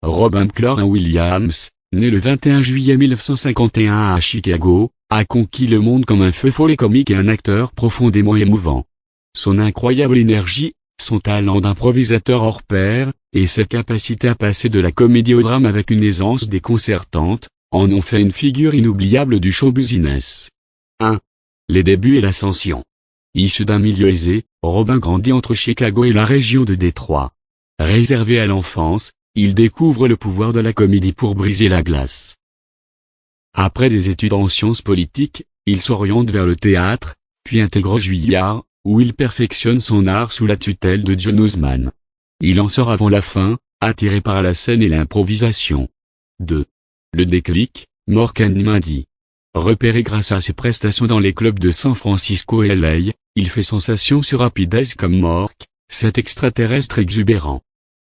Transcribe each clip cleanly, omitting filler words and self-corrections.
Robin Clark Williams, né le 21 juillet 1951 à Chicago, a conquis le monde comme un feu follet comique et un acteur profondément émouvant. Son incroyable énergie, son talent d'improvisateur hors pair, et sa capacité à passer de la comédie au drame avec une aisance déconcertante, en ont fait une figure inoubliable du show business. 1. Les débuts et l'ascension. Issu d'un milieu aisé, Robin grandit entre Chicago et la région de Détroit. Réservé à l'enfance, il découvre le pouvoir de la comédie pour briser la glace. Après des études en sciences politiques, il s'oriente vers le théâtre, puis intègre Juilliard, où il perfectionne son art sous la tutelle de John Houseman. Il en sort avant la fin, attiré par la scène et l'improvisation. 2. Le déclic, Mork and Mindy. Repéré grâce à ses prestations dans les clubs de San Francisco et LA, il fait sensation sur Happy Days comme Mork, cet extraterrestre exubérant.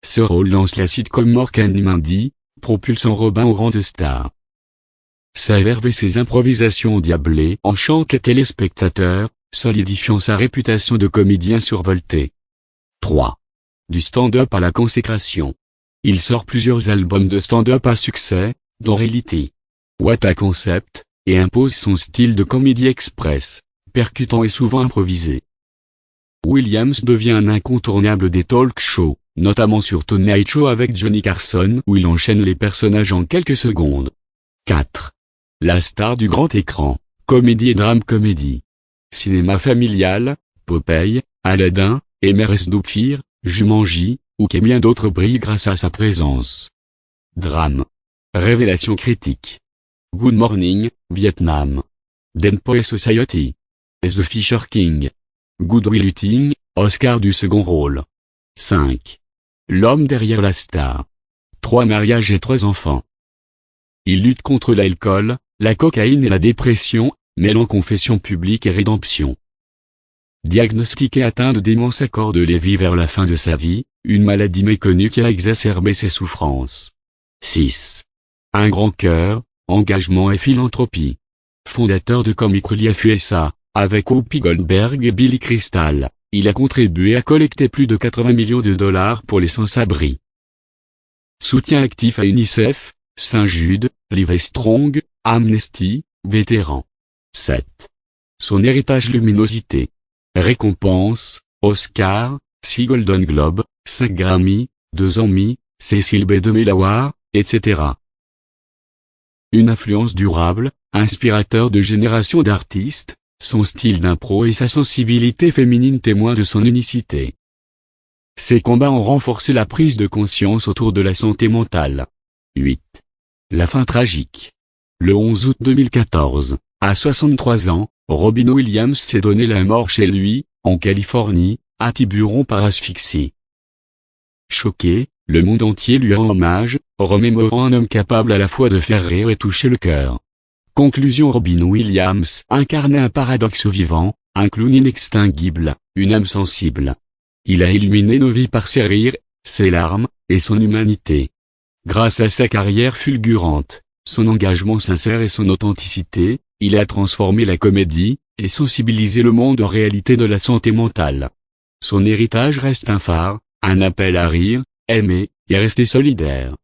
Ce rôle lance la sitcom Mork and Mindy, propulsant Robin au rang de star. Sa verve et ses improvisations endiablées enchantent les téléspectateurs, solidifiant sa réputation de comédien survolté. 3. Du stand-up à la consécration. Il sort plusieurs albums de stand-up à succès, dont Reality, What a Concept, et impose son style de comédie express, percutant et souvent improvisé. Williams devient un incontournable des talk shows, notamment sur Tonight Show avec Johnny Carson où il enchaîne les personnages en quelques secondes. 4. La star du grand écran, comédie et drame-comédie. Cinéma familial, Popeye, Aladdin, et Mère Sdoupfir, Jumanji, ou que bien d'autres brillent grâce à sa présence. Drame. Révélation critique. Good Morning, Vietnam. Denpoe Society. The Fisher King. Good Will Hunting, Oscar du second rôle. 5. L'homme derrière la star. 3 mariages et 3 enfants. Il lutte contre l'alcool, la cocaïne et la dépression, mêlant confession publique et rédemption. Diagnostiqué atteint de démence accorde Lévy vers la fin de sa vie, une maladie méconnue qui a exacerbé ses souffrances. 6. Un grand cœur, engagement et philanthropie. Fondateur de Comic Relief USA, avec Whoopi Goldberg et Billy Crystal, il a contribué à collecter plus de 80 millions de dollars pour les sans-abri. Soutien actif à UNICEF, Saint-Jude, Livestrong, Amnesty, vétérans. 7. Son héritage luminosité. Récompenses, Oscar, 6 Golden Globe, 5 Grammy, 2 Emmy, Cecil B. DeMille Award, etc. Une influence durable, inspirateur de générations d'artistes, son style d'impro et sa sensibilité féminine témoignent de son unicité. Ses combats ont renforcé la prise de conscience autour de la santé mentale. 8. La fin tragique. Le 11 août 2014, à 63 ans, Robin Williams s'est donné la mort chez lui, en Californie, à Tiburon par asphyxie. Choqué, le monde entier lui rend hommage, remémorant un homme capable à la fois de faire rire et toucher le cœur. Conclusion: Robin Williams incarnait un paradoxe vivant, un clown inextinguible, une âme sensible. Il a illuminé nos vies par ses rires, ses larmes, et son humanité. Grâce à sa carrière fulgurante, son engagement sincère et son authenticité, il a transformé la comédie, et sensibilisé le monde aux réalités de la santé mentale. Son héritage reste un phare, un appel à rire, aimer, et rester solidaire.